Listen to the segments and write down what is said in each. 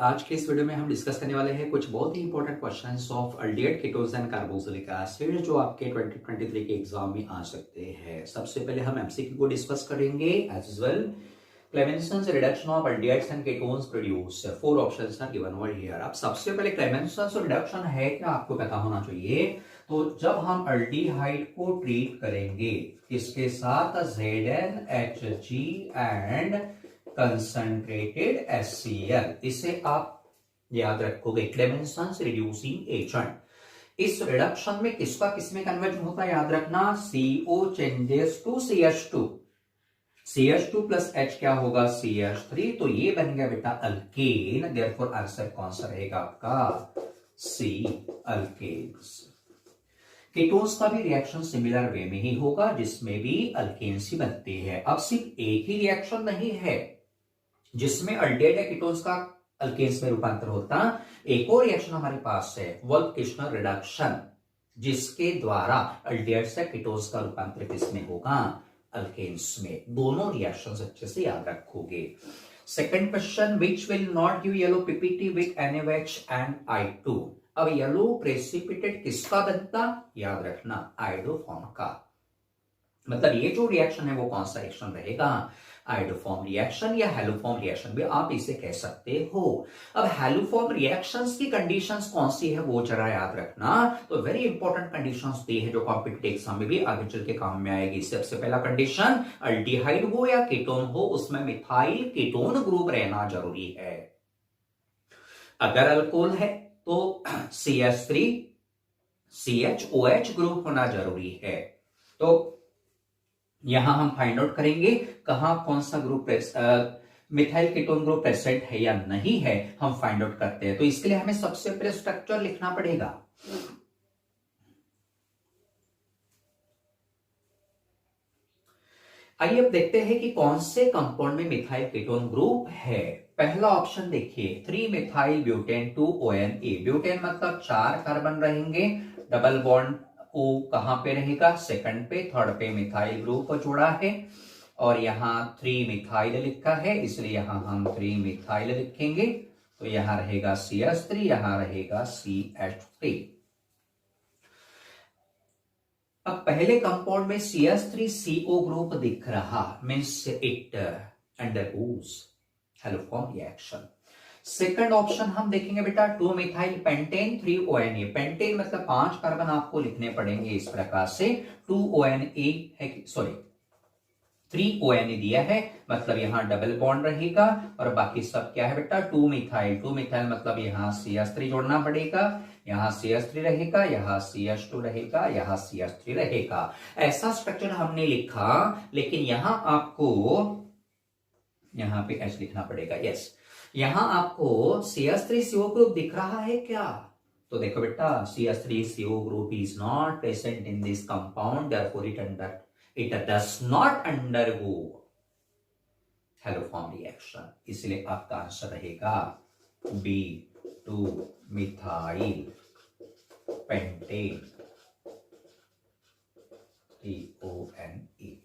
आज के इस वीडियो में हम डिस्कस करने वाले हैं कुछ बहुत ही important questions of aldehyde ketones and carboxylic acid जो आपके 2023 के एग्जाम में आ सकते हैं। सबसे पहले हम एमसीक्यू को डिस्कस करेंगे as well. Clemmensen's reduction of aldehydes and ketones produce, 4 options are given over here. अब सबसे पहले क्लेमेंसन्स रिडक्शन है क्या आपको पता होना चाहिए। तो जब हम अल्डिहाइड को ट्रीट करेंगे इसके साथ ZnHg एंड कंसंट्रेटेड HCl, इसे आप याद रखोगे क्लेमेंसन्स रिड्यूसिंग एजेंट। इस रिडक्शन में किसका किसमें कन्वर्जन होता है याद रखना, CO changes to CH2, CH2 plus H क्या होगा CH3, तो ये बन गया बेटा अल्केन। देयरफॉर आंसर कौन सा रहेगा आपका C, अल्केन्स। कीटोन्स का भी रिएक्शन सिमिलर वे में ही होगा जिसमें भी अल्केन्स ही बनते हैं। अब सिर्फ एक ही रिएक्शन नहीं है जिसमें अल्डिहाइड कीटोन्स का अल्केन्स में रूपांतर होता, एक और रिएक्शन हमारे पास है वोल्फ-किर्शनर रिडक्शन, जिसके द्वारा अल्डिहाइड से कीटोन्स का रूपांतर किसमें होगा, अल्केन्स में। दोनों रिएक्शंस अच्छे से याद रखोगे। Second question, which will not give yellow PPT with NaOH and I2। अब येलो प्रेसिपिटेट किसका बनता, याद रखना आयोडोफॉर्म का। मतलब ये जो रिएक्शन है वो कौन सा रिएक्शन रहेगा, आयोडोफॉर्म रिएक्शन या हेलोफॉर्म रिएक्शन भी आप इसे कह सकते हो। अब हेलोफॉर्म रिएक्शंस की कंडीशंस कौन सी है वो जरा याद रखना। तो वेरी इंपॉर्टेंट कंडीशंस दी है जो कॉम्पिटिटिव एग्जाम में भी आगे चल के काम में आएगी। सबसे पहला कंडीशन, अल्डिहाइड हो या कीटोन हो उसमें मिथाइल कीटोन ग्रुप रहना जरूरी है। अगर अल्कोहल है तो CH3 CHOH ग्रुप होना जरूरी है। तो यहां हम फाइंड आउट करेंगे कहां कौन सा group methyl ketone group present है या नहीं है, हम फाइंड आउट करते हैं। तो इसके लिए हमें सबसे पहले स्ट्रक्चर लिखना पड़ेगा। आइए अब देखते हैं कि कौन से कंपाउंड में मिथाइल कीटोन ग्रुप है। पहला ऑप्शन देखिए 3 मिथाइल ब्यूटेन 2 ONA। ब्यूटेन मतलब 4 कार्बन रहेंगे, डबल बॉन्ड O कहां पे रहेगा, सेकंड पे, थर्ड पे मिथाइल ग्रुप जोड़ा है और यहां 3 मिथाइल लिखा है इसलिए यहां हम 3 मिथाइल लिखेंगे। तो यहां रहेगा CH3, यहां रहेगा CH3। अब पहले कंपाउंड में CH3CO ग्रुप दिख रहा, means it undergoes haloform reaction. Second option हम देखेंगे बेटा 2 मिथाइल पेंटेन 3 ONA। पेंटेन मतलब 5 कार्बन आपको लिखने पड़ेंगे इस प्रकार से। 2 ONA है, सॉरी 3 ONA दिया है मतलब यहां डबल बॉन्ड रहेगा और बाकी सब क्या है बेटा 2 मिथाइल। 2 मिथाइल मतलब यहां CH3 जोड़ना पड़ेगा, यहां CH3 रहेगा, यहां CH2 रहेगा, यहां CH3 रहेगा। ऐसा स्ट्रक्चर हमने लिखा, लेकिन यहां आपको यहां पे H लिखना पड़ेगा। यस, यहां आपको CH3CO ग्रुप दिख रहा है क्या, तो देखो बेटा CH3CO group is not present in this compound, therefore it does not undergo haloform reaction. इसलिए आपका आंसर रहेगा B, 2 methyl pentane 3 ONA।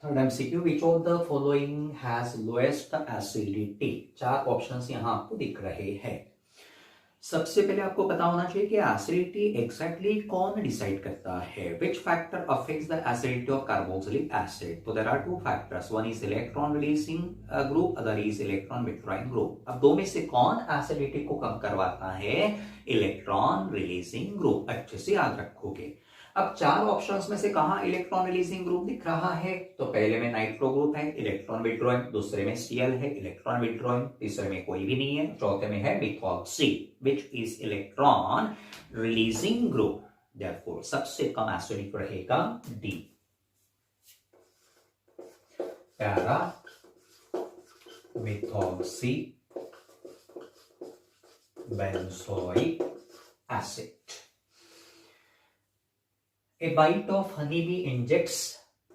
Third MCQ, which of the following has lowest acidity. 4 options यहां आपको दिख रहे हैं। सबसे पहले आपको पता होना चाहिए कि एसिडिटी एग्जैक्टली कौन डिसाइड करता है। Which factor affects the acidity of carboxylic acid. तो there are 2 factors, one is electron releasing group, other is electron withdrawing group. अब दो में से कौन एसिडिटी को कम करवाता है, इलेक्ट्रॉन रिलीजिंग ग्रुप। अच्छे से याद रखोगे। अब 4 ऑप्शंस में से कहां इलेक्ट्रॉन रिलीजिंग ग्रुप दिख रहा है, तो पहले में नाइट्रो ग्रुप है इलेक्ट्रॉन विड्रॉइंग, दूसरे में Cl है इलेक्ट्रॉन विड्रॉइंग, तीसरे में कोई भी नहीं है, चौथे में है methoxy which is electron releasing group. Therefore सबसे कम एसिडिक रहेगा D, para methoxy benzoic acid. A bite of honeybee injects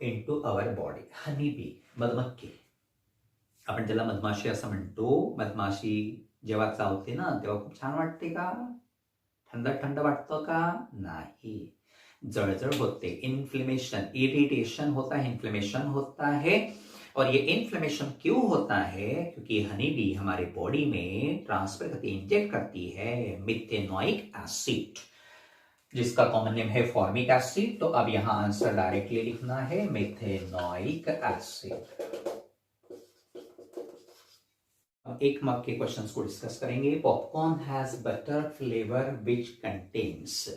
into our body. honeybee मधमाशी, आपण ज्याला मधमाशी असं म्हणतो, मधमाशी जेव्हा चावते ना तेव्हा खूप छान वाटते का, थंड थंड वाटतं का, नाही, जळजळ होते, इन्फ्लेमेशन इरिटेशन होता है, इन्फ्लेमेशन होता है और ये इन्फ्लेमेशन क्यों होता है? क्योंकि हनी बी हमारे बॉडी में ट्रांसफर करके इंजेक्ट करती है मिथेनोइक एसिड, जिसका कॉमन नेम है फॉर्मिक एसिड। तो अब यहां आंसर डायरेक्टली लिखना है मिथेनोइक एसिड। अब एक मार्क के क्वेश्चंस को डिस्कस करेंगे। Popcorn has butter flavour which contains,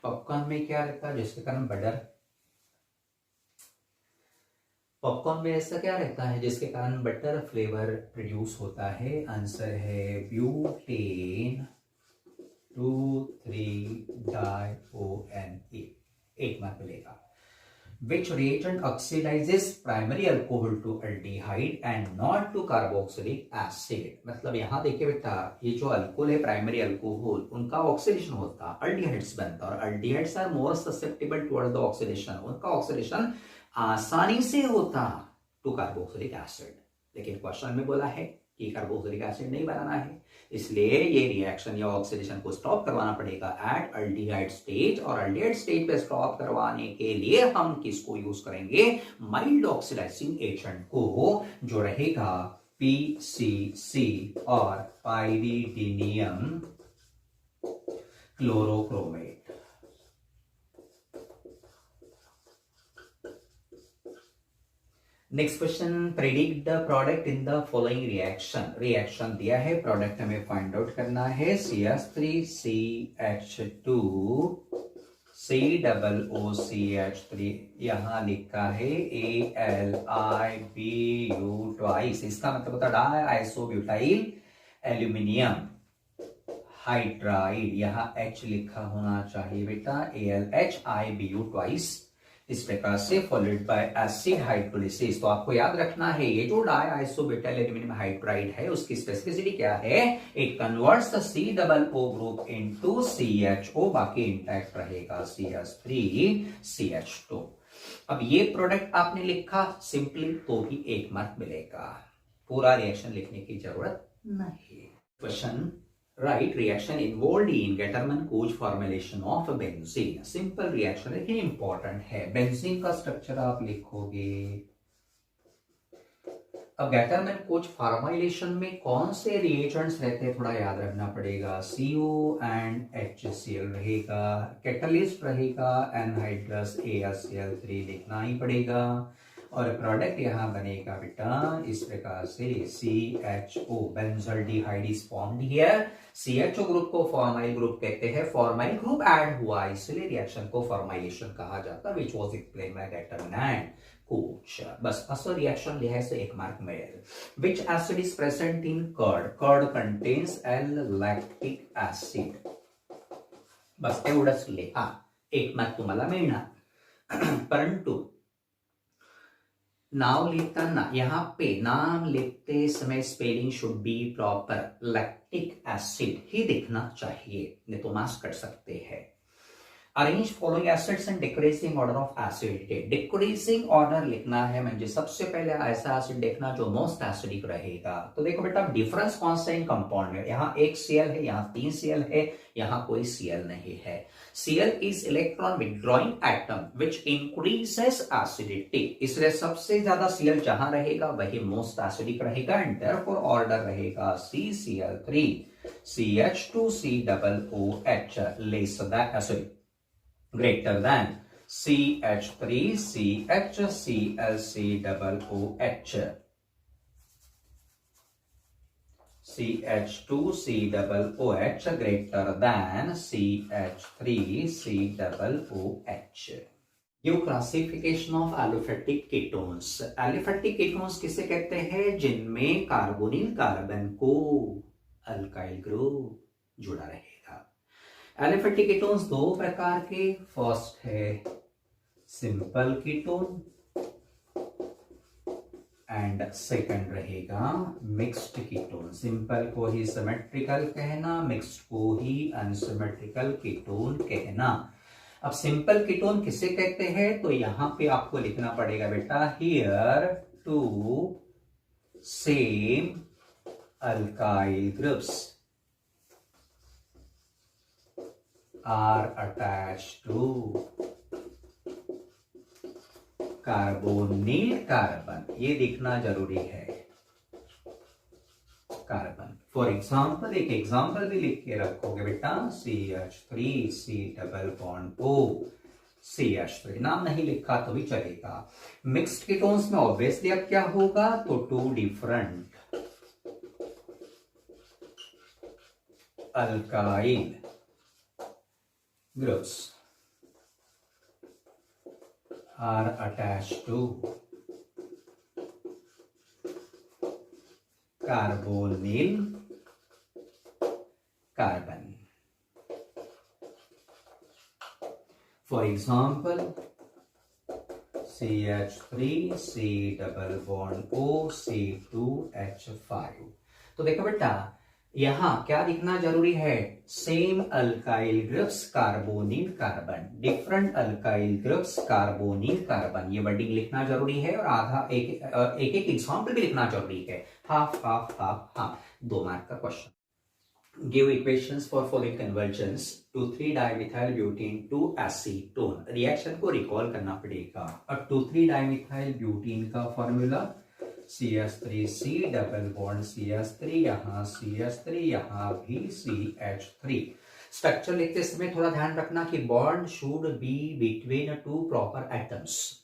popcorn में क्या रहता है जिसके कारण बटर, पॉपकॉर्न में ऐसा क्या रहता है जिसके कारण बटर फ्लेवर प्रोड्यूस होता है? आंसर है ब्यूटेन 2,3-DiONE। एक मार्क मिलेगा। Which reagent oxidizes primary alcohol to aldehyde and not to carboxylic acid? मतलब यहां देखिए बेटा, ये जो अल्कोहल है प्राइमरी अल्कोहल, उनका ऑक्सीडेशन होता है, अल्डिहाइड्स बनता है, और aldehydes are more susceptible toward the oxidation, उनका ऑक्सीडेशन आसानी से होता टू कार्बोक्सिलिक एसिड। लेकिन क्वेश्चन में बोला है कि कार्बोक्सिलिक एसिड नहीं बनाना है, इसलिए ये रिएक्शन या ऑक्सीडेशन को स्टॉप करवाना पड़ेगा एट अल्डिहाइड स्टेज। और अल्डिहाइड स्टेज पे स्टॉप करवाने के लिए हम किसको यूज करेंगे? माइल्ड ऑक्सीडाइजिंग एजेंट को, जो रहेगा PCC और pyridinium chlorochromate. Next question, predict the product in the following reaction. Reaction दिया है, प्रोडक्ट हमें फाइंड आउट करना है। CH3CH2 COOCH3, यहां लिखा है AlIBu ट्वाइस, इसका मतलब होता है डाई आइसोब्यूटाइल एल्यूमिनियम हाइड्राइड। यहां H लिखा होना चाहिए बेटा, AlHIBu ट्वाइस, इस प्रकार से फॉलोड बाय एसिड हाइड्रोलिसिस। तो आपको याद रखना है ये जो डाई आइसोब्यूटाइल एल्यूमिनियम हाइड्राइड है उसकी स्पेसिफिसिटी क्या है? It converts the COO group into CHO, बाकी इंटैक्ट रहेगा CH3CH2। अब ये प्रोडक्ट आपने लिखा सिंपली तो भी एक मार्क मिलेगा, पूरा रिएक्शन लिखने की जरूरत नहीं। Question, Right reaction involved in Gatterman-Koch formulation of benzene। Simple reaction लेकिन इंपॉर्टेंट है। बेंजीन का स्ट्रक्चर आप लिखोगे। अब Gatterman-Koch फॉर्मुलेशन में कौन से रिएजेंट्स रहते हैं थोड़ा याद रखना पड़ेगा। CO एंड HCl रहेगा, कैटलिस्ट रहेगा एनहाइड्रस AlCl3 लिखना ही पड़ेगा, और प्रोडक्ट यहां बनेगा बेटा इस प्रकार से CHO, benzaldehyde is formed here. CHO group को फॉर्माइल ग्रुप कहते हैं, फॉर्माइल ग्रुप ऐड हुआ इसलिए रिएक्शन को फॉर्माइलेशन कहा जाता है, which was explained bye Gatterman-Koch। बस असल रिएक्शन लिया है एक मार्क में। Which acid is present in curd? Curd contains L lactic acid, बस एवढंच लिहा, एक मार्क तुम्हाला मिळणार। परंतु नाम लिखताना यहाँ पे नाम लिखते समय spelling should be proper, lactic acid ही दिखना चाहिए, नहीं तो मार्क्स कट सकते हैं। Arrange following acids in decreasing order of acidity. Decreasing order लिखना है, म्हणजे सबसे पहले ऐसा एसिड देखना जो मोस्ट एसिडिक रहेगा। तो देखो बेटा डिफरेंस कौन सा इन कंपाउंड में, यहाँ एक Cl है, यहाँ 3 Cl है, यहाँ कोई Cl नहीं है। Cl is electron withdrawing atom which increases acidity, इसलिए सबसे ज्यादा Cl जहां रहेगा वही मोस्ट एसिडिक रहेगा, एंड देयरफॉर ऑर्डर रहेगा CCl3 CH2COOH less than sorry greater than CH3CHClCOOH, CH2COOH greater than CH3COOH। Give classification of aliphatic ketones। aliphatic ketones किसे कहते हैं? जिनमें कार्बोनिल कार्बन को अल्काइल ग्रुप जुड़ा रहेगा। एलिफेटिक कीटोन्स दो प्रकार के, फर्स्ट है सिंपल कीटोन एंड सेकंड रहेगा मिक्स्ड कीटोन। सिंपल को ही सिमेट्रिकल कहना, मिक्स्ड को ही अनसिमेट्रिकल कीटोन कहना। अब सिंपल कीटोन किसे कहते हैं? तो यहां पे आपको लिखना पड़ेगा बेटा, here two same alkyl groups are attached to carbonyl carbon, ये देखना जरूरी है। कार्बन फॉर एग्जाम्पल, एक एग्जाम्पल भी लिख के रखोगे बेटा, CH3 C double bond O CH3, नाम नहीं लिखा तो भी चलेगा। मिक्स्ड कीटोन्स में ऑब्वियसली अब क्या होगा, तो two different alkyl groups are attached to carbonyl carbon. For example, CH3 C double bond O C2H5। तो देखो बेटा, यहां क्या लिखना जरूरी है, same alkyl groups carbonyl carbon, different alkyl groups carbonyl carbon, ये वर्डिंग लिखना जरूरी है। और आधा एक एग्जांपल भी लिखना जरूरी है, half half half half, 2 mark का question. Give equations for following conversions to three dimethyl butane to acetone. Reaction को रिकॉल करना पड़ेगा। और 2,3-डाइमिथाइल ब्यूटेन का formula CH3 C double bond CH3, यहाँ CH3, यहाँ भी CH3। स्ट्रक्चर लिखते समय थोड़ा ध्यान रखना कि bond should be between two proper atoms.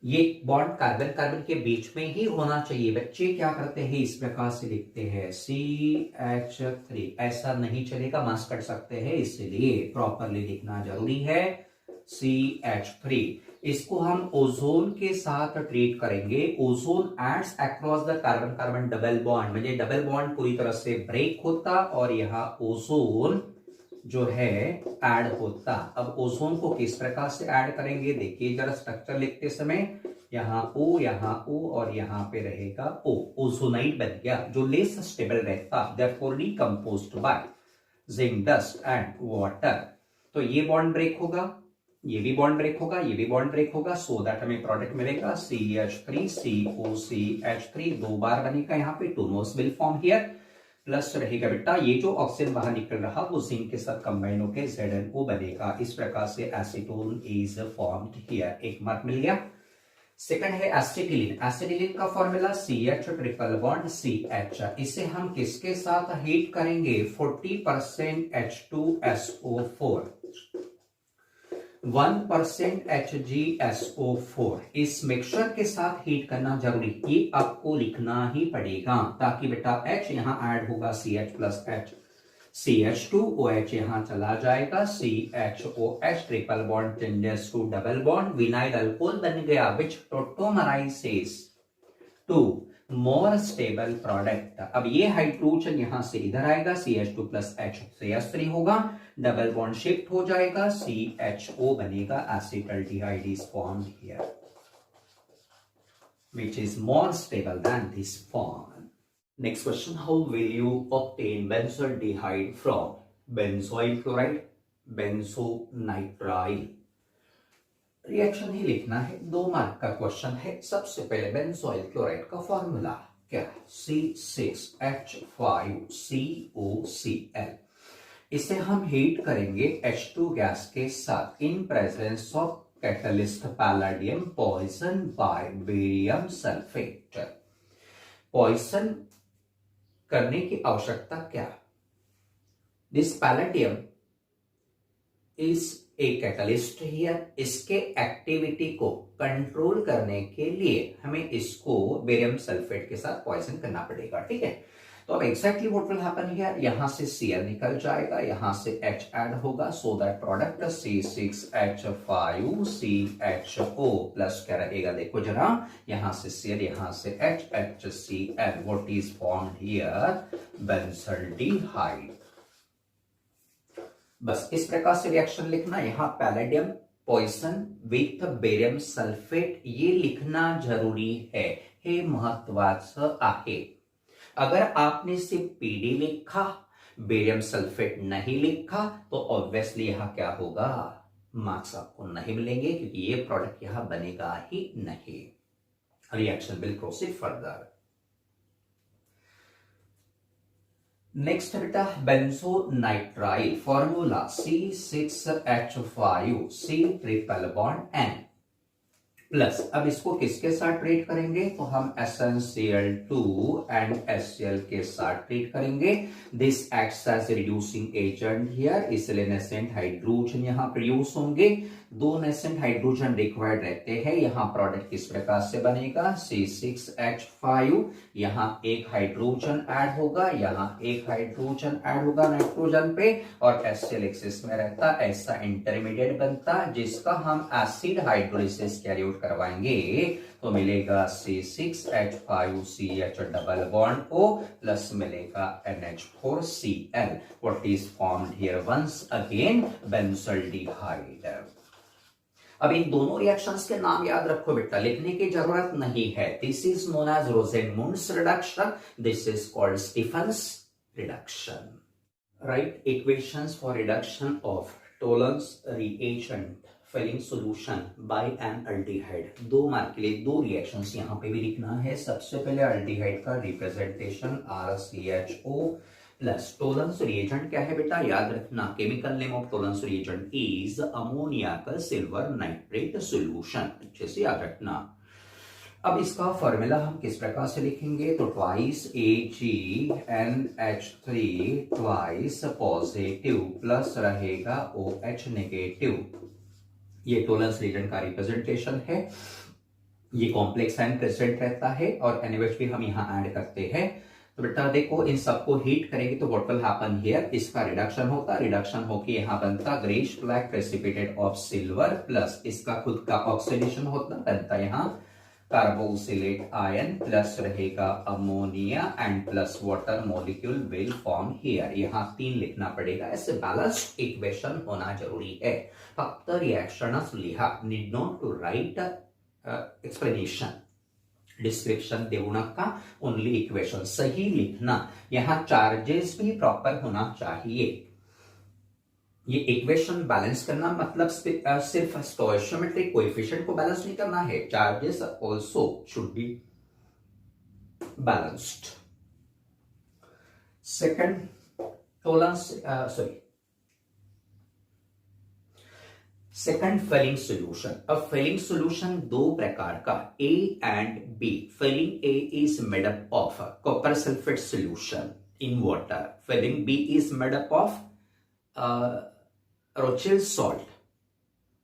ये बॉन्ड कार्बन कार्बन के बीच में ही होना चाहिए। बच्चे क्या करते हैं, इस प्रकार से लिखते हैं CH3, ऐसा नहीं चलेगा, मार्क्स कट सकते हैं, इसलिए प्रॉपरली लिखना जरूरी है CH3। इसको हम ओजोन के साथ ट्रीट करेंगे। Ozone adds across the carbon carbon double bond, म्हणजे डबल बॉन्ड पूरी तरह से ब्रेक होता और यहाँ ओजोन जो है ऐड होता। अब ओजोन को किस प्रकार से ऐड करेंगे, देखिए जरा स्ट्रक्चर लिखते समय, यहाँ O और यहाँ पे रहेगा O, ओजोनाइड बन गया जो लेस स्टेबल रहता, therefore decomposed by zinc dust and water. तो ये बॉन्ड ब्रेक होगा, ये भी बॉन्ड ब्रेक होगा, ये भी बॉन्ड ब्रेक होगा, सो दैट हमें प्रोडक्ट मिलेगा CH3 COCH3, 2 बार बनेगा, यहाँ पे 2 nodes will form here, plus रहेगा बेटा ये जो ऑक्सीजन बाहर निकल रहा वो जिंक के साथ कंबाइन होकर ZnO बनेगा। इस प्रकार से acetone is formed here, 1 mark मिल गया। सेकंड है एसिटिलीन। एसिटिलीन का formula CH triple bond CH, इसे हम किसके साथ हीट करेंगे, 40% H2SO4 1% HgSO4, इस मिक्सचर के साथ हीट करना जरूरी, ये आपको लिखना ही पड़ेगा ताकि बेटा H यहां ऐड होगा CH plus H, CH2 OH यहां चला जाएगा, CHOH triple bond changes to double bond, vinyl alcohol बन गया which tautomerises to more stable product. अब ये हाइड्रोजन यहां से इधर आएगा, CH2 प्लस H CH3 होगा, डबल बॉन्ड शिफ्ट हो जाएगा, CHO बनेगा, acetaldehyde is formed here which is more stable than this form. Next question, how will you obtain benzaldehyde from benzoyl chloride, benzonitrile? Reaction ही लिखना है, 2 mark का question है। सबसे पहले बेंजोइल क्लोराइड का फॉर्मूला क्या है, C6H5COCl। इसे हम हीट करेंगे H2 गैस के साथ in presence of catalyst palladium poison by barium sulphate. Poison करने की आवश्यकता क्या, this palladium is a catalyst here, इसके एक्टिविटी को कंट्रोल करने के लिए हमें इसको बेरियम सल्फेट के साथ पॉइजन करना पड़ेगा, ठीक है। तो अब exactly what will happen here, यहां से Cl निकल जाएगा, यहां से H ऐड होगा, so that product C6H5CHO plus क्या रहेगा, देखो जरा, यहां से Cl, यहां से H, HCl, what is formed here, benzaldehyde. बस इस प्रकार से रिएक्शन लिखना, यहां palladium poison with barium sulphate, ये लिखना जरूरी है, हे महत्वाचं आहे। अगर आपने सिर्फ PD लिखा, बेरियम सल्फेट नहीं लिखा, तो ऑब्वियसली यहां क्या होगा, मार्क्स आपको नहीं मिलेंगे, क्योंकि ये प्रोडक्ट यहां बनेगा ही नहीं। Reaction will proceed further. Next बेटा benzonitrile, formula C6H5C triple bond N। Plus अब इसको किसके साथ ट्रीट करेंगे, तो हम SnCl2 एंड HCl के साथ ट्रीट करेंगे। This acts as reducing agent here, इसलिए नेसेंट हाइड्रोजन यहां प्रोड्यूस होंगे। दो नेसेंट हाइड्रोजन रिक्वायर्ड रहते हैं। यहां प्रोडक्ट किस प्रकार से बनेगा, C6H5, यहां एक हाइड्रोजन ऐड होगा, यहां एक हाइड्रोजन ऐड होगा नाइट्रोजन पे, और HCl एक्सिस में रहता, ऐसा इंटरमीडिएट बनता जिसका हम एसिड हाइड्रोलिसिस कैरी आउट करवाएंगे तो मिलेगा C6H5CH double bond O plus मिलेगा NH4Cl, what is formed here once again benzaldehyde. अब इन दोनों रिएक्शंस के नाम याद रखो बेटा, लिखने की जरूरत नहीं है। This is known as Rosenmund's reduction, this is called Stephen's reduction. Write equations for reduction of Tollens reagent Fehling solution by an aldehyde. 2 mark के लिए 2 रिएक्शंस यहां पे भी लिखना है। सबसे पहले अल्डिहाइड का representation RCHO plus Tollens reagent क्या है बेटा, याद रखना, chemical name of Tollens reagent is ammoniacal silver nitrate solution, अच्छे से याद रखना। अब इसका फॉर्मूला हम किस प्रकार से लिखेंगे, तो twice AgNH3 twice positive plus रहेगा OH नेगेटिव। ये टोलेंस रिएजेंट का रिप्रेजेंटेशन है। ये कॉम्प्लेक्स आयन प्रेजेंट रहता है और NaOH भी हम यहां ऐड करते हैं। तो बेटा देखो, इन सबको हीट करेंगे तो व्हाट विल हैपन हियर, इसका रिडक्शन होता, रिडक्शन होके यहां बनता greyish black precipitate of silver, plus इसका खुद का ऑक्सीडेशन होता, बनता यहां कार्बोक्सिलेट आयन, प्लस रहेगा ammonia and plus water molecule will form here. यहां 3 लिखना पड़ेगा, ऐसे बैलेंस्ड इक्वेशन होना जरूरी है। फक्त रिएक्शन लिहा, need not to write explanation, description देऊ नका, ओनली इक्वेशन सही लिखना। यहां चार्जेस भी प्रॉपर होना चाहिए। ये इक्वेशन बैलेंस करना मतलब सिर्फ स्टोइचियोमेट्रिक कोएफिशिएंट को बैलेंस नहीं करना है, charges also should be balanced. Second Tollens second Fehling solution. अब फिलिंग सॉल्यूशन 2 प्रकार का, A and B। Fehling A is made up of copper sulfate solution in water. Filling B is made up of Rochelle salt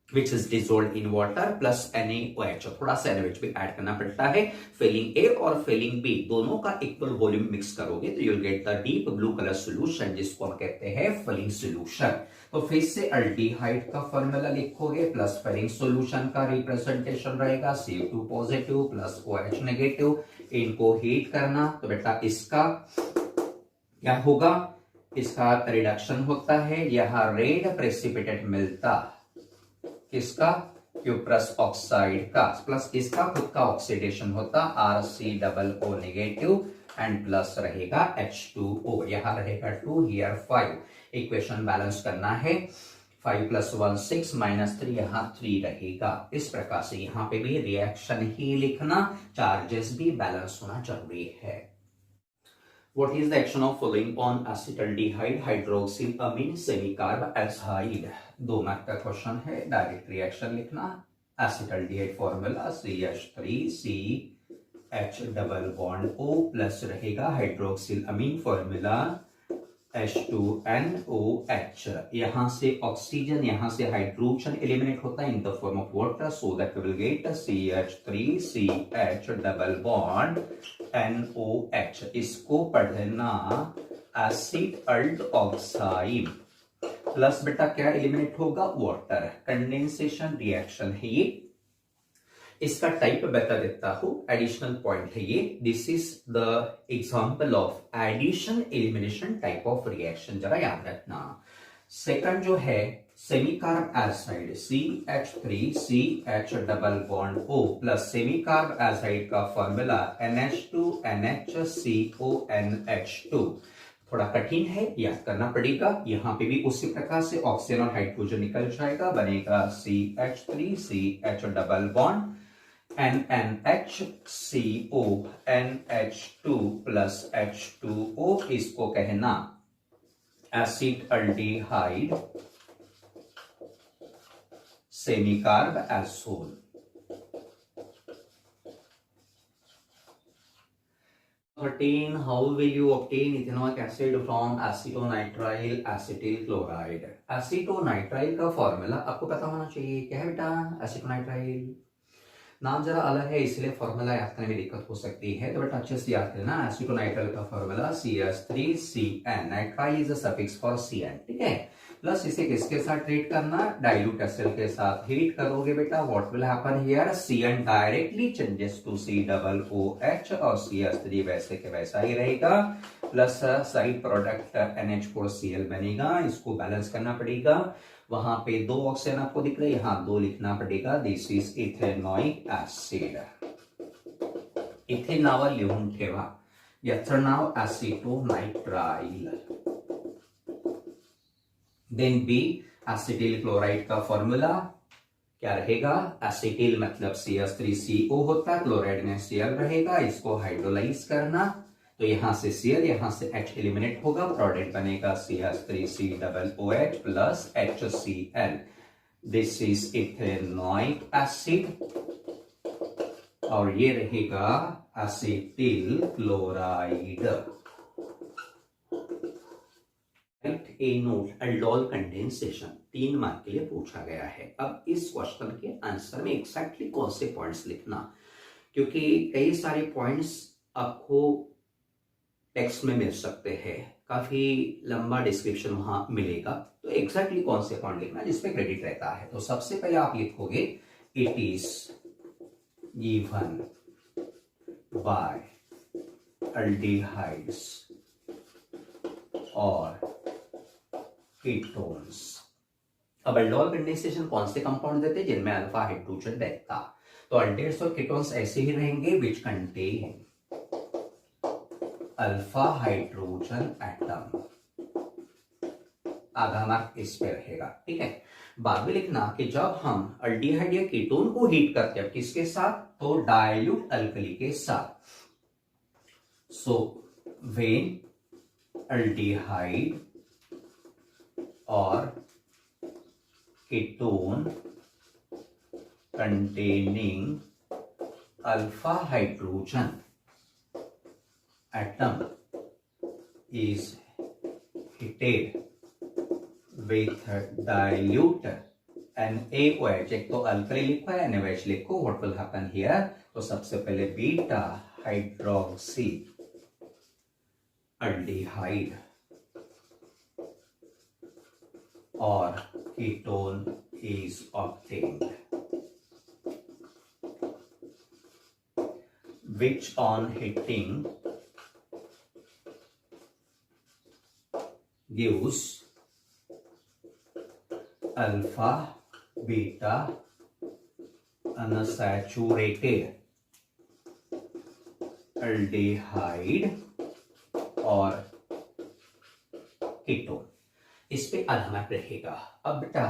which is dissolved in water plus NaOH, थोड़ा सा NaOH भी add करना पड़ता है। Filling A और filling B दोनों का equal volume mix करोगे तो you'll get the deep blue colour solution, जिसको हम कहते हैं फिलिंग सॉल्यूशन। तो फिर से अल्डिहाइड का फॉर्मूला लिखोगे, प्लस फिलिंग सॉल्यूशन का रिप्रेजेंटेशन रहेगा CO2 positive plus OH negative. इनको हीट करना तो बेटा इसका क्या होगा, इसका रिडक्शन होता है, यहां रेड प्रेसिपिटेट मिलता किसका, क्यूप्रस ऑक्साइड का, प्लस इसका खुद का ऑक्सीडेशन होता RCOO नेगेटिव एंड प्लस रहेगा H2O, यहां रहेगा 2 हियर 5। इक्वेशन बैलेंस करना है, 5 + 1 6 -3 यहां 3 रहेगा। इस प्रकार से यहां पे भी रिएक्शन ही लिखना, चार्जेस भी बैलेंस होना जरूरी है। What is the action of following on acetaldehyde hydroxylamine semicarbaldehyde? 2 mark का क्वेश्चन है, डायरेक्ट रिएक्शन लिखना। acetaldehyde formula CH3CH double bond O plus रहेगा हाइड्रोक्सिलामीन फॉर्मूला H2NOH। यहां से ऑक्सीजन, यहां से हाइड्रोजन एलिमिनेट होता है in the form of water, so that we will get CH3CH double bond NOH। इसको पढ़ना एसिड अल्ड ऑक्साइड प्लस बेटा क्या एलिमिनेट होगा, वाटर। कंडेंसेशन रिएक्शन है ये, इसका टाइप बता देता हूं, एडिशनल पॉइंट है ये। This is the example of addition elimination type of reaction, जरा याद रखना। सेकंड जो है semicarbazide CH3CH double bond O plus semicarbazide का फॉर्मूला NH2NHCONH2। थोड़ा कठिन है, याद करना पड़ेगा। यहां पे भी उसी प्रकार से ऑक्सीजन और हाइड्रोजन निकल जाएगा, बनेगा CH3CH double bond NNHCONH2 plus H2O, इसको कहना acetaldehyde सेमीकार्ब azole. 13, how will you obtain ethanoic acid from acetonitrile acetyl chloride? एसिटोनाइट्राइल का फॉर्मूला आपको पता होना चाहिए। क्या है बेटा? एसिटोनाइट्राइल नाम जरा अलग है इसलिए फॉर्मूला याद करने में दिक्कत हो सकती है, तो बेटा अच्छे से याद करना। एसिटोनाइट्राइल का formula CH3CN, nitrile is a suffix for CN, ठीक है। प्लस इसे किसके साथ ट्रीट करना? डाइल्यूट एसिड के साथ हीट करोगे बेटा, what will happen here? CN directly changes to COOH और CH3 वैसे के वैसा ही रहेगा, प्लस साइड प्रोडक्ट NH4Cl बनेगा। इसको बैलेंस करना पड़ेगा। वहां पे 2 ऑक्सीजन आपको दिख रहे हैं, यहां 2 लिखना पड़ेगा। This is ethanoic acid. इथे नाव लिहून ठेवा, याचं नाव एसिटोनाइट्राइल। देन बी, एसिटिल क्लोराइड का फॉर्मूला क्या रहेगा? एसिटिल मतलब CH3CO होता है, क्लोराइड में Cl रहेगा, इसको हाइड्रोलाइज करना, तो यहां से Cl, यहां से H एलिमिनेट होगा, प्रोडक्ट बनेगा CH3COOH plus HCl। This is ethanoic acid और ये रहेगा एसिटिल क्लोराइड। ए नोट, अल्डोल कंडेंसेशन 3 मार्क के लिए पूछा गया है। अब इस क्वेश्चन के आंसर में एग्जैक्टली कौन से पॉइंट्स लिखना, क्योंकि कई सारे पॉइंट्स आपको टेक्स्ट में मिल सकते हैं, काफी लंबा डिस्क्रिप्शन वहां मिलेगा, तो एग्जैक्टली कौन से पॉइंट लिखना जिसपे क्रेडिट रहता है। तो सबसे पहले आप लिखोगे it is given by aldehydes और कीटोन्स। अब अल्डोल कंडेंसेशन कौन से कंपाउंड देते हैं? जिनमें अल्फा हाइड्रोजन रहता, तो अल्डेट्स और कीटोन्स ऐसे ही रहेंगे which contain alpha hydrogen atom. आधा मार्क इस पे रहेगा, ठीक है। बाद में लिखना कि जब हम अल्डिहाइड या कीटोन को हीट करते हैं, किसके साथ? तो डाइल्यूट अल्कली के साथ। सो व्हेन अल्डिहाइड और ketone containing alpha hydrogen atom is heated with dilute NaOH। एक तो अल्कली लिखो है, NaOH लिखो, what will happen here? तो सबसे पहले बीटा हाइड्रोक्सी अल्डिहाइड और ketone is obtained, which on heating gives alpha beta unsaturated aldehyde और कीटोन। इस पे आधा मार्क रहेगा। अब बेटा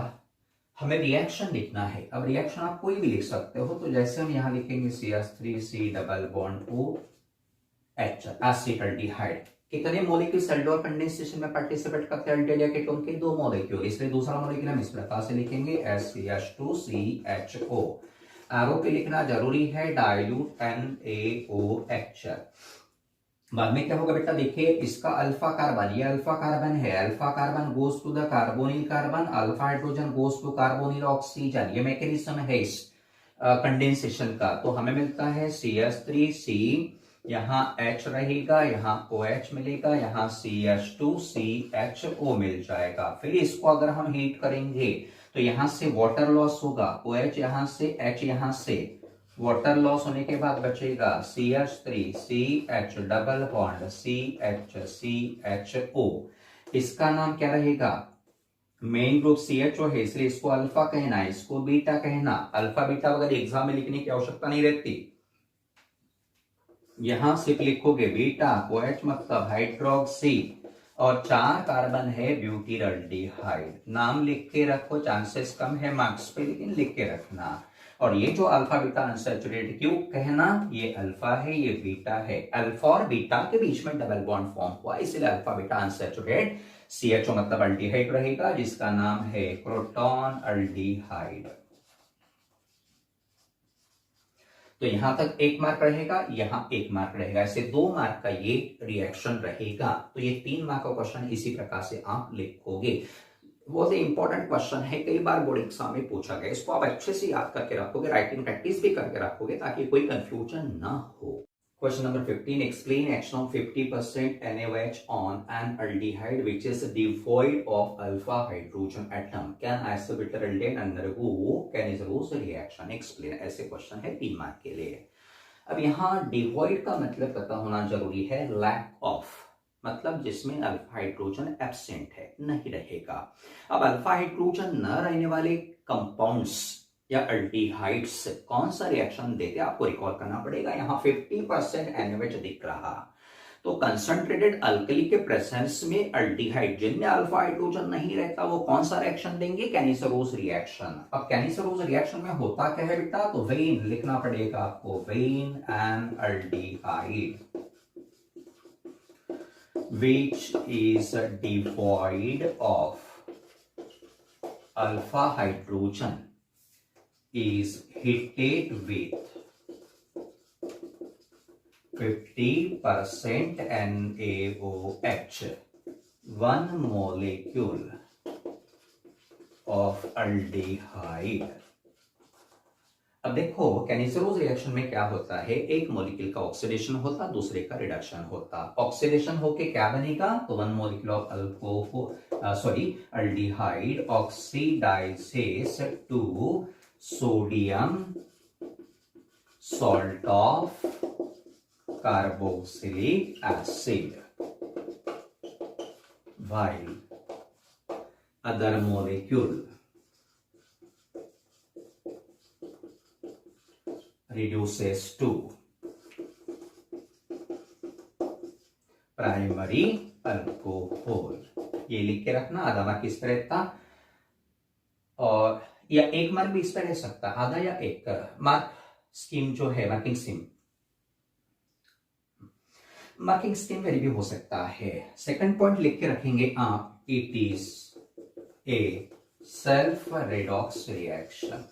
हमें रिएक्शन लिखना है। अब रिएक्शन आप कोई भी लिख सकते हो, तो जैसे हम यहां लिखेंगे CH3C double bond OH acetaldehyde. कितने मॉलिक्यूल्स अल्डोल कंडेंसेशन में पार्टिसिपेट करते हैं अल्डेल या कीटोन के? 2 मॉलिक्यूल, इसलिए दूसरा मॉलिक्यूल हम इस प्रकार से लिखेंगे SCH2CHO। आरओ पे लिखना जरूरी है डाइल्यूट NaOH। बाद में क्या होगा बेटा? देखिए इसका अल्फा कार्बन, ये अल्फा कार्बन है, alpha carbon goes to the carbonyl carbon, alpha hydrogen goes to carbonyl oxygen. ये मैकेनिज्म है इस कंडेंसेशन का। तो हमें मिलता है CH3C, यहाँ H रहेगा, यहाँ OH मिलेगा, यहाँ CH2CHO मिल जाएगा। फिर इसको अगर हम हीट करेंगे तो यहाँ से वाटर लॉस होगा, OH यहाँ से, H यहाँ से, वाटर लॉस होने के बाद बचेगा CH3CH डबल बॉन्ड CHCHO। इसका नाम क्या रहेगा? मेन ग्रुप CHO है, इसलिए इसको अल्फा कहना, इसको बीटा कहना। अल्फा बीटा वगैरह एग्जाम में लिखने की आवश्यकता नहीं रहती, यहां सिर्फ लिखोगे बीटा, OH मतलब हाइड्रोक्सी, और 4 कार्बन है ब्यूटीरल्डिहाइड। नाम लिख के रखो, चांसेस कम है मार्क्स पे, लेकिन लिख के रखना। और ये जो अल्फा बीटा अनसैचुरेटेड, क्यों कहना? ये अल्फा है, ये बीटा है, अल्फा और बीटा के बीच में डबल बॉन्ड फॉर्म हुआ, इसलिए अल्फा बीटा अनसैचुरेटेड। CHO मतलब अल्डिहाइड रहेगा, जिसका नाम है क्रोटोन अल्डिहाइड। तो यहां तक 1 मार्क रहेगा, यहां 1 मार्क रहेगा, ऐसे 2 मार्क का ये रिएक्शन रहेगा। तो ये 3 मार्क का क्वेश्चन इसी प्रकार से आप लिखोगे। बहुत ही इंपॉर्टेंट क्वेश्चन है, कई बार बोर्ड एग्जाम में पूछा गया, इसको आप अच्छे से याद करके रखोगे, राइटिंग प्रैक्टिस भी करके रखोगे ताकि कोई कंफ्यूजन ना हो। Question number 15. Explain action of 50% NaOH on an aldehyde which is devoid of alpha hydrogen atom. Can isobutyl aldehyd undergo Cannizzaro reaction? Explain. ऐसे क्वेश्चन है 3 मार्क के लिए। अब यहाँ डिवॉइड का मतलब पता होना जरूरी है, लैक ऑफ मतलब जिसमें अल्फा हाइड्रोजन एब्सेंट है, नहीं रहेगा। अब अल्फा हाइड्रोजन न रहने वाले कंपाउंड्स या अल्डिहाइड्स कौन सा रिएक्शन देते हैं आपको रिकॉल करना पड़ेगा। यहाँ 50% NaOH दिख रहा, तो कंसंट्रेटेड अल्कली के प्रेजेंस में अल्डिहाइड जिनमें अल्फा हाइड्रोजन नहीं रहता वो कौन सा रिएक्शन देंगे, कैनिसरोस रिएक्शन। अब कैनिसरोस रिएक्शन में होता क्या है बेटा, तो वेन लिखना पड़ेगा आपको, when and aldehyde which is devoid of alpha hydrogen is heated with 50% NaOH, 1 molecule of aldehyde। अब देखो कैनिसरोस रिएक्शन में क्या होता है, एक मॉलिक्यूल का ऑक्सीडेशन होता, दूसरे का रिडक्शन होता। ऑक्सीडेशन होके क्या बनेगा, तो 1 molecule of aldehyde oxidises to sodium salt of carboxylic acid, while other molecule reduces to primary alcohol. ये लिख के रखना, आधा मार्क इस तरह था, और या 1 मार्क भी इस पर रह सकता, आधा या 1 मार्क स्कीम जो है, मार्किंग स्कीम वेरी भी हो सकता है। सेकंड पॉइंट लिख के रखेंगे आप, it is a self redox reaction.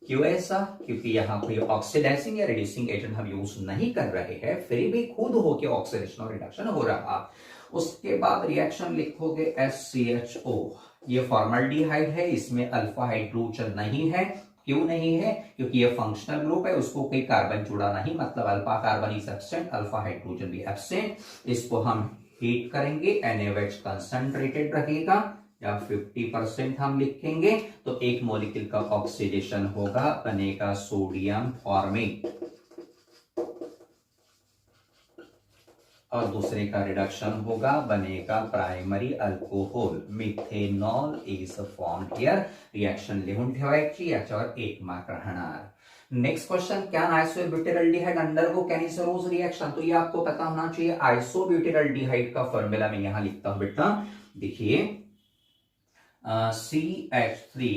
क्यों ऐसा, क्योंकि यहां कोई ऑक्सीडाइजिंग या रिड्यूसिंग एजेंट हम यूज नहीं कर रहे हैं, फिर भी खुद होके ऑक्सीडेशन और रिडक्शन हो रहा। उसके बाद रिएक्शन लिखोगे SCHO, ये फॉर्मल्डिहाइड है, इसमें अल्फा हाइड्रोजन नहीं है। क्यों नहीं है, क्योंकि ये फंक्शनल ग्रुप है, उसको कोई कार्बन जुड़ा नहीं, मतलब alpha carbon is absent, alpha hydrogen भी एब्सेंट। इसको हम हीट करेंगे, NaOH कंसंट्रेटेड रहेगा, या 50% हम लिखेंगे, तो एक मॉलिक्यूल का ऑक्सीडेशन होगा, बनेगा सोडियम फॉर्मेट, और दूसरे का रिडक्शन होगा, बनेगा primary alcohol, methanol is formed here. Reaction लिहून ठेवायची, याच्यावर 1 मार्क राहणार। Next question, can isobutyraldehyde undergo Cannizzaro's reaction. तो ये आपको पता होना चाहिए। आइसोब्यूटाइलडिहाइड का फॉर्मूला मैं यहां लिखता हूं बेटा, देखिए CH3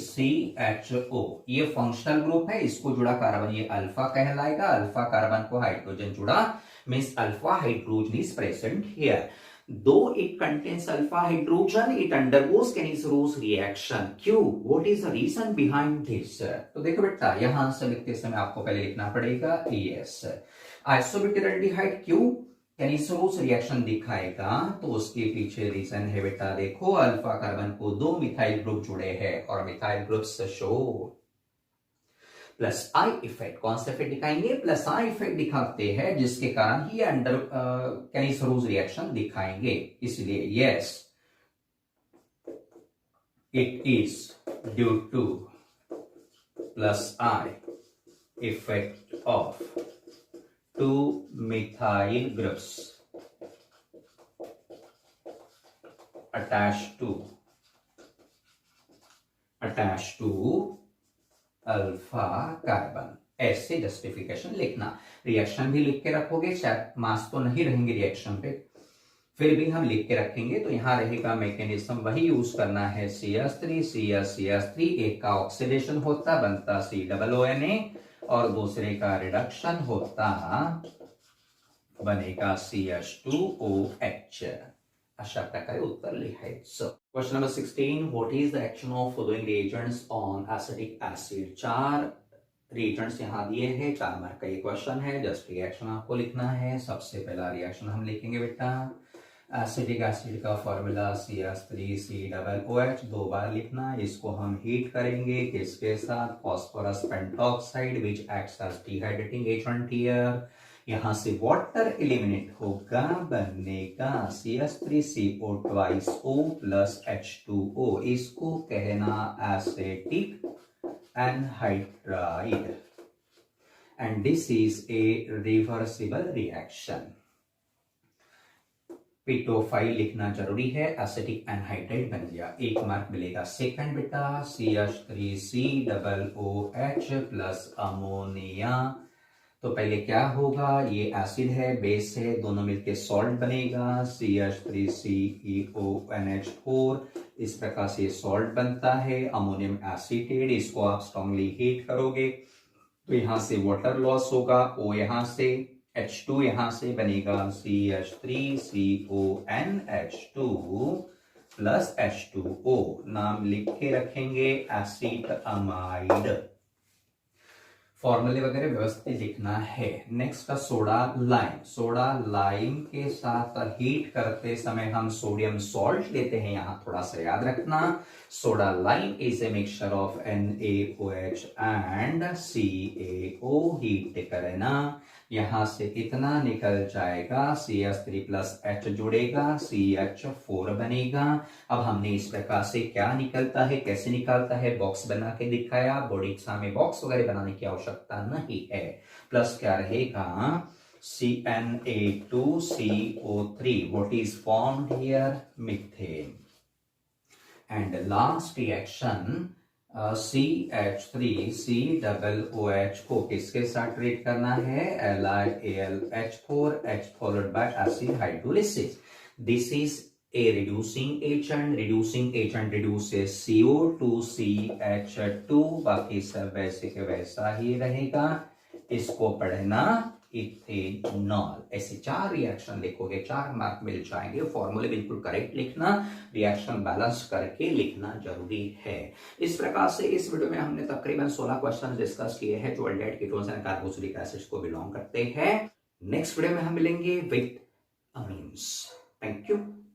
CHO, ये फंक्शनल ग्रुप है, इसको जुड़ा कार्बन ये अल्फा कहलाएगा, अल्फा कार्बन को हाइड्रोजन जुड़ा, means alpha hydrogen is present here. Though it contains alpha hydrogen, it undergoes Cannizzaro reaction. क्यों? What is the reason behind this? तो देखो बेटा, यहां आंसर लिखते समय आपको पहले लिखना पड़ेगा yes। आइसोब्यूटाइलडिहाइड क्यों कैनिसरोस रिएक्शन दिखाएगा, तो उसके पीछे रीजन है बेटा, देखो अल्फा कार्बन को 2 मिथाइल ग्रुप जुड़े हैं, और methyl groups show plus I effect. कौन सा इफेक्ट दिखाएंगे, प्लस आई इफेक्ट दिखाते हैं, जिसके कारण ही अंडर कैनिसरोस रिएक्शन दिखाएंगे। इसलिए yes, it is due two plus I effect of 2 methyl groups attached to alpha carbon. ऐसे जस्टिफिकेशन लिखना। रिएक्शन भी लिख के रखोगे, शायद मास तो नहीं रहेंगे रिएक्शन पे, फिर भी हम लिख के रखेंगे। तो यहां रहेगा मैकेनिज्म वही यूज करना है, CH3 एक का ऑक्सीडेशन होता, बनता COONA, और दूसरे का रिडक्शन होता, बनेगा CH2OH। अशा प्रकारे उत्तर लिहायचं। Question number 16, what is the action of following reagents on acetic acid. 4 reagents यहाँ दिए हैं, 4 मार्क का ये क्वेश्चन है। जस्ट रिएक्शन आपको लिखना है। सबसे पहला रिएक्शन हम लिखेंगे बेटा, एसिटिक एसिड का फॉर्मूला CH3COOH, 2 बार लिखना। इसको हम हीट करेंगे किसके साथ, phosphorus pentoxide which acts as dehydrating agent here. यहां से वाटर एलिमिनेट होगा, बनेगा CH3CO twice O plus H2O। इसको कहना acetic anhydride and this is a reversible reaction. पिटोफाइल लिखना जरूरी है, एसिटिक एनहाइड्राइड बन गया, 1 मार्क मिलेगा। सेकंड बेटा, CH3COOH प्लस अमोनिया। तो पहले क्या होगा, ये एसिड है, बेस है, दोनों मिलके सॉल्ट बनेगा CH3CONH4। इस प्रकार से सॉल्ट बनता है, अमोनियम एसीटेट। इसको आप स्ट्रांगली हीट करोगे तो यहां से वाटर लॉस होगा, O यहां से, H2 यहां से, बनेगा CH3CONH2 प्लस H2O। नाम लिख के रखेंगे एसिटअमाइड। फॉर्मूले वगैरह व्यवस्थित लिखना है। नेक्स्ट का सोडा लाइम। सोडा लाइम के साथ हीट करते समय हम सोडियम सॉल्ट लेते हैं, यहां थोड़ा सा याद रखना। Soda lime is a mixture of NaOH and CaO। Heat करना, यहां से इतना निकल जाएगा, CH3 प्लस H जुड़ेगा, CH4 बनेगा। अब हमने इस प्रकार से क्या निकलता है, कैसे निकालता है, बॉक्स बना के दिखाया। बोर्ड एग्जाम में बॉक्स वगैरह बनाने की आवश्यकता नहीं है। प्लस क्या रहेगा, CnA2CO3, what is formed here, methane. And last reaction, CH3COOH को किसके साथ ट्रीट करना है, LiAlH4, H followed by acid hydrolysis. This is a reducing agent. Reducing agent reduces CO2 CH2, बाकी सब वैसे के वैसा ही रहेगा। इसको पढ़ना इथेनॉल। ऐसे 4 रिएक्शन लिखोगे, 4 मार्क मिल जाएंगे। फॉर्मूले बिल्कुल करेक्ट लिखना, रिएक्शन बैलेंस करके लिखना जरूरी है। इस प्रकार से इस वीडियो में हमने तकरीबन 16 क्वेश्चन डिस्कस किए हैं जो aldehyde ketones and carboxylic acids को बिलोंग करते हैं। नेक्स्ट वीडियो में हम मिलेंगे विद अमीन्स। Thank you.